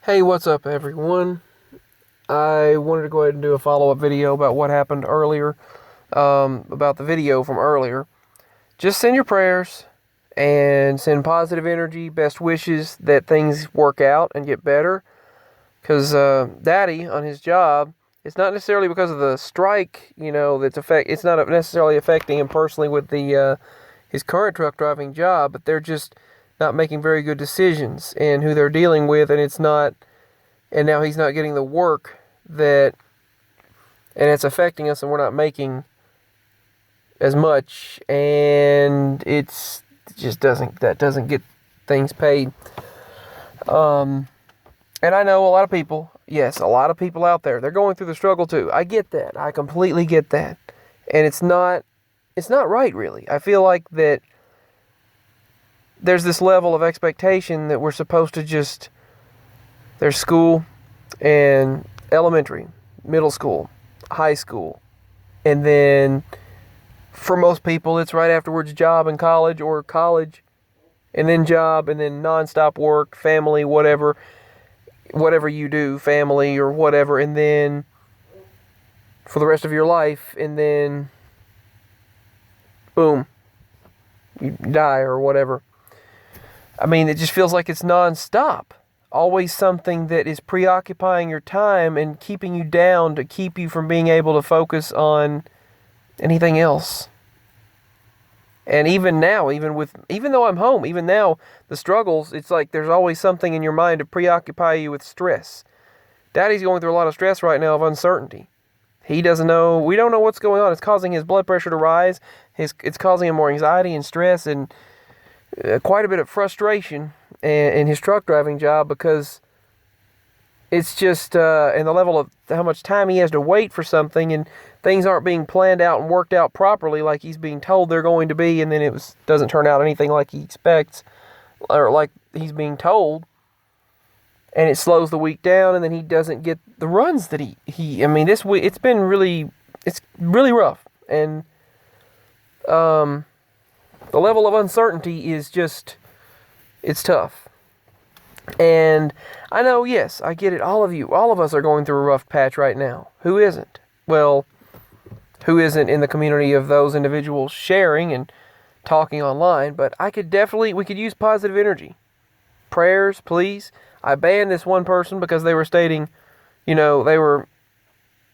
Hey, what's up, everyone? I wanted to go ahead and do a follow-up video about what happened earlier, about the video from earlier. Just send your prayers and send positive energy, best wishes that things work out and get better. Because Daddy, on his job, it's not necessarily because of the strike, it's not necessarily affecting him personally with the his current truck driving job, but they're just not making very good decisions in who they're dealing with, and now he's not getting the work and it's affecting us, and we're not making as much, and that doesn't get things paid. And I know a lot of people out there, they're going through the struggle too. I get that. I completely get that. And it's not right, really. I feel like that there's this level of expectation that we're supposed to there's school and elementary, middle school, high school, and then for most people it's right afterwards job and college, or college and then job, and then nonstop work, family, whatever you do, family or whatever, and then for the rest of your life, and then boom, you die or whatever. I mean, it just feels like it's nonstop. Always something that is preoccupying your time and keeping you down to keep you from being able to focus on anything else. And even now, even though I'm home, even now, the struggles, it's like there's always something in your mind to preoccupy you with stress. Daddy's going through a lot of stress right now of uncertainty. We don't know what's going on. It's causing his blood pressure to rise. It's causing him more anxiety and stress, and quite a bit of frustration in his truck driving job, because it's just, and the level of how much time he has to wait for something, and things aren't being planned out and worked out properly like he's being told they're going to be, and then doesn't turn out anything like he expects, or like he's being told, and it slows the week down, and then he doesn't get the runs that this week, it's really rough, and the level of uncertainty is it's tough. And I know, yes, I get it. All of us are going through a rough patch right now. Who isn't? Well, who isn't in the community of those individuals sharing and talking online? But we could use positive energy. Prayers, please. I banned this one person because they were stating, they were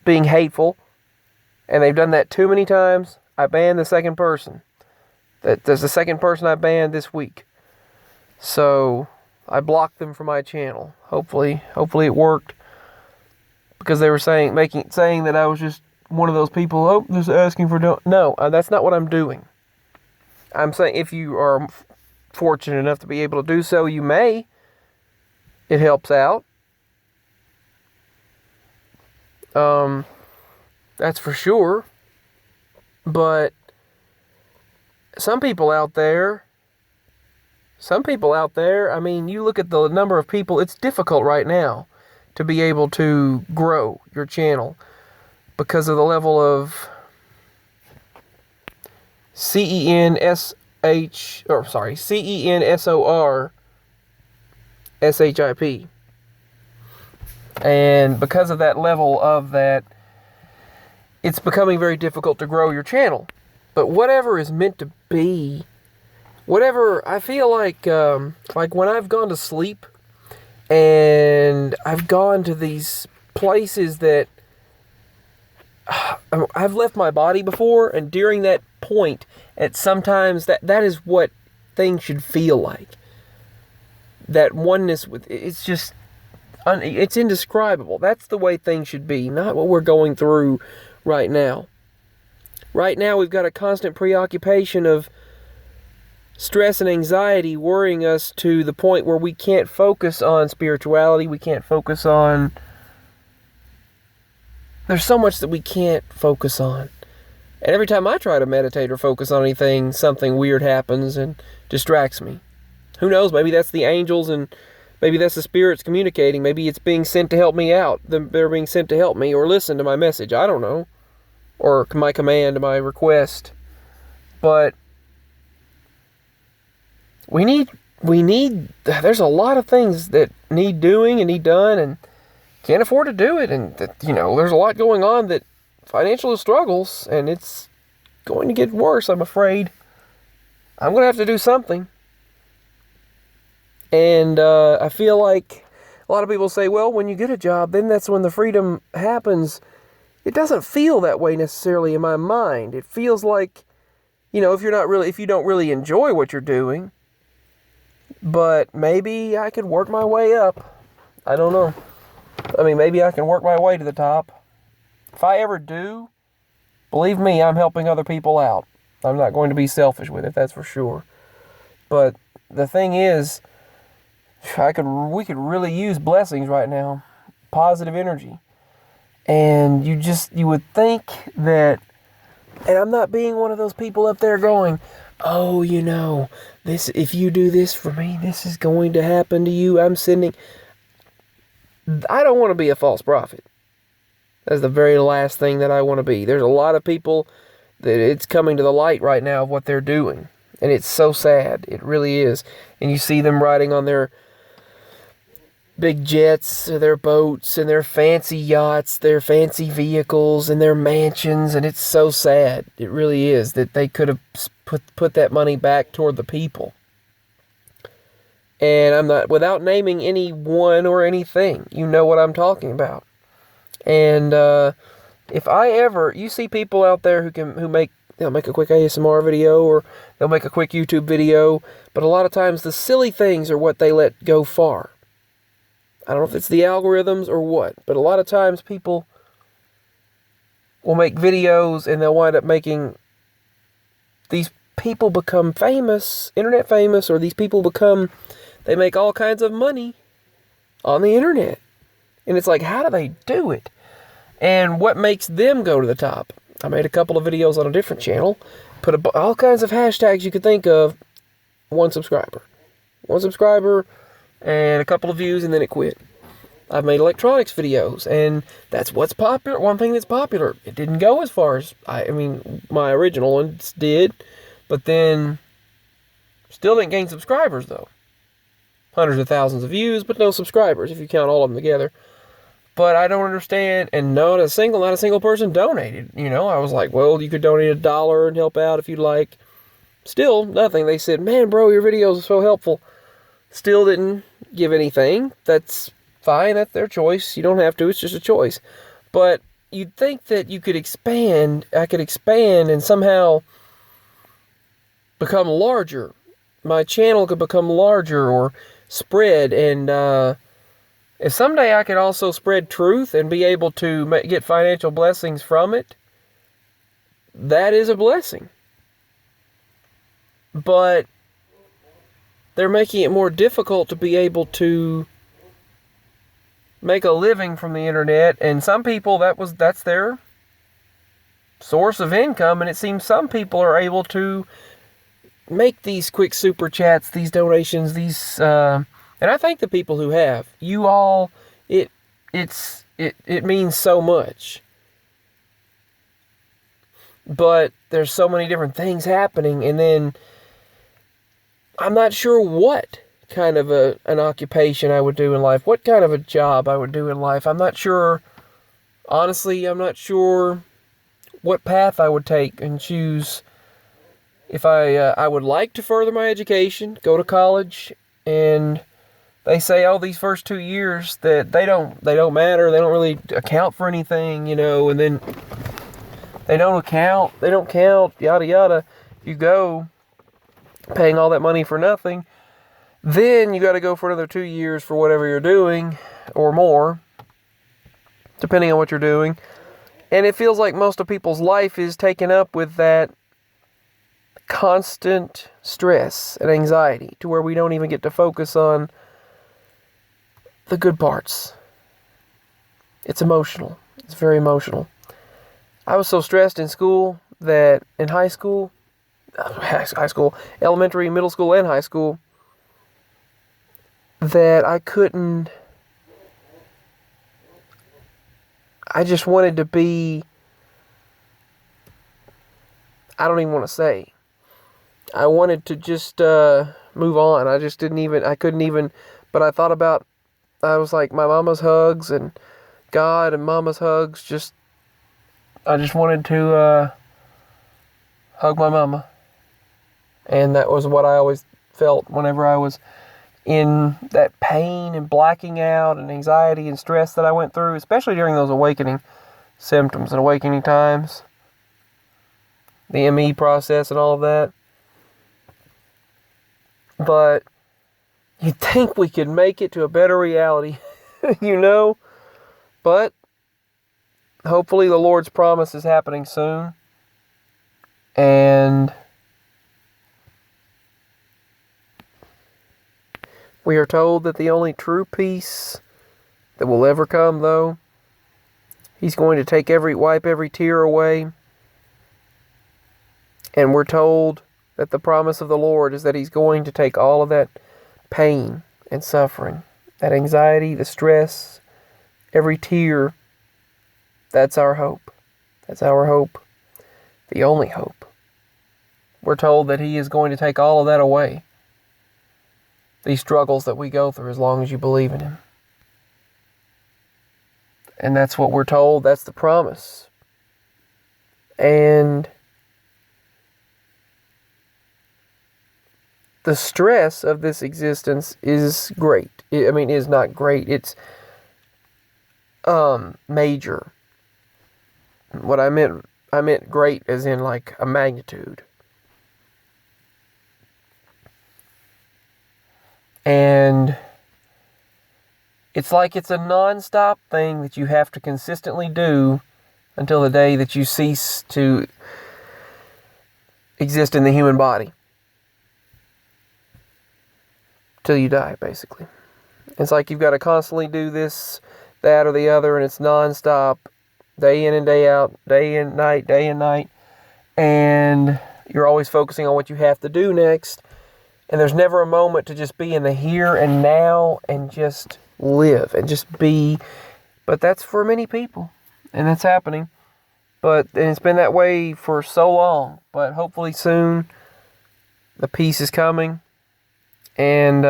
being hateful, and they've done that too many times. I banned the second person. There's the second person I banned this week. So I blocked them from my channel. Hopefully it worked, because they were saying that I was just one of those people, just asking for no, that's not what I'm doing. I'm saying if you are fortunate enough to be able to do so, you may. It helps out. That's for sure. But some people out there, I mean, you look at the number of people, it's difficult right now to be able to grow your channel because of the level of CENSORSHIP. And because of that level of that, it's becoming very difficult to grow your channel. But whatever is meant to be, I feel like when I've gone to sleep and I've gone to these places that I've left my body before, and during that point, sometimes that is what things should feel like. That oneness it's indescribable. That's the way things should be, not what we're going through right now. Right now, we've got a constant preoccupation of stress and anxiety worrying us to the point where we can't focus on spirituality. We can't focus on... There's so much that we can't focus on. And every time I try to meditate or focus on anything, something weird happens and distracts me. Who knows? Maybe that's the angels, and maybe that's the spirits communicating. Maybe it's being sent to help me out. They're being sent to help me or listen to my message. I don't know. Or my command, my request. But we need, there's a lot of things that need doing and need done and can't afford to do it. And, there's a lot going on that financial struggles, and it's going to get worse, I'm afraid. I'm going to have to do something. And I feel like a lot of people say, well, when you get a job, then that's when the freedom happens. It doesn't feel that way necessarily in my mind. It feels like, if you don't really enjoy what you're doing, but maybe I could work my way up. I don't know. I mean, maybe I can work my way to the top. If I ever do, believe me, I'm helping other people out. I'm not going to be selfish with it, that's for sure. But the thing is, we could really use blessings right now. Positive energy. And you would think that, and I'm not being one of those people up there going, oh, this, if you do this for me, this is going to happen to you. I don't want to be a false prophet. That's the very last thing that I want to be. There's a lot of people that it's coming to the light right now of what they're doing. And it's so sad. It really is. And you see them riding on their big jets, their boats, and their fancy yachts, their fancy vehicles, and their mansions. And it's so sad. It really is, that they could have put that money back toward the people. And I'm not, without naming anyone or anything, you know what I'm talking about. And if I ever, you see people out there they'll make a quick ASMR video, or they'll make a quick YouTube video, but a lot of times the silly things are what they let go far. I don't know if it's the algorithms or what, but a lot of times people will make videos and they'll wind up making these people become famous, internet famous, or these people they make all kinds of money on the internet. And it's like, how do they do it? And what makes them go to the top? I made a couple of videos on a different channel, put all kinds of hashtags you could think of. One subscriber, and a couple of views, and then it quit. I've made electronics videos, and that's what's popular. One thing that's popular. It didn't go as far as, my original ones did, but then still didn't gain subscribers, though. Hundreds of thousands of views, but no subscribers, if you count all of them together. But I don't understand, and not a single person donated. I was like, well, you could donate $1 and help out if you'd like. Still, nothing. They said, man, bro, your videos are so helpful. Still didn't give anything. That's fine. That's their choice. You don't have to. It's just a choice. But you'd think that you could expand. I could expand and somehow become larger. My channel could become larger or spread. And if someday I could also spread truth and be able to get financial blessings from it, that is a blessing. But they're making it more difficult to be able to make a living from the internet. And some people, that's their source of income. And it seems some people are able to make these quick super chats, these donations, and I thank the people who have. You all, it means so much. But there's so many different things happening, and then I'm not sure what kind of an occupation I would do in life, what kind of a job I would do in life. I'm not sure. Honestly, I'm not sure what path I would take and choose. If I would like to further my education, go to college, and they say, oh, these first 2 years that they don't matter, they don't really account for anything, and then they don't count, yada yada. You go paying all that money for nothing, then you got to go for another 2 years for whatever you're doing, or more, depending on what you're doing. And it feels like most of people's life is taken up with that constant stress and anxiety, to where we don't even get to focus on the good parts. It's emotional. It's very emotional. I was so stressed in school that in high school, elementary, middle school, and high school, that I just wanted to be, I don't even want to say. I wanted to just move on. I couldn't even, but I thought about I was like, my mama's hugs and God and mama's hugs, I just wanted to hug my mama. And that was what I always felt whenever I was in that pain and blacking out and anxiety and stress that I went through, especially during those awakening symptoms and awakening times, the ME process and all of that. But you'd think we could make it to a better reality, but hopefully the Lord's promise is happening soon. And we are told that the only true peace that will ever come, though, He's going to wipe every tear away. And we're told that the promise of the Lord is that He's going to take all of that pain and suffering, that anxiety, the stress, every tear. That's our hope. That's our hope. The only hope. We're told that He is going to take all of that away. These struggles that we go through, as long as you believe in Him. And that's what we're told. That's the promise. And the stress of this existence is great. Is not great. It's major. What I meant great as in like a magnitude. And it's like it's a non-stop thing that you have to consistently do until the day that you cease to exist in the human body. Till you die, basically. It's like you've got to constantly do this, that, or the other, and it's non-stop, day in and day out, day and night, and you're always focusing on what you have to do next, and there's never a moment to just be in the here and now and just live and just be. But that's for many people, and that's happening. And it's been that way for so long, but hopefully soon the peace is coming. And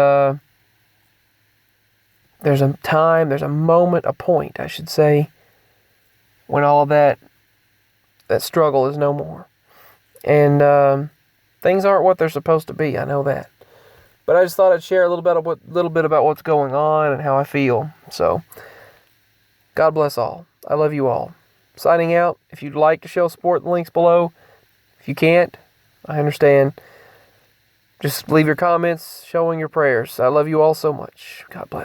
there's a moment, a point, I should say, when all of that struggle is no more. And things aren't what they're supposed to be, I know that. But I just thought I'd share a little bit about what's going on and how I feel. So, God bless all. I love you all. Signing out. If you'd like to show support, the link's below. If you can't, I understand. Just leave your comments showing your prayers. I love you all so much. God bless.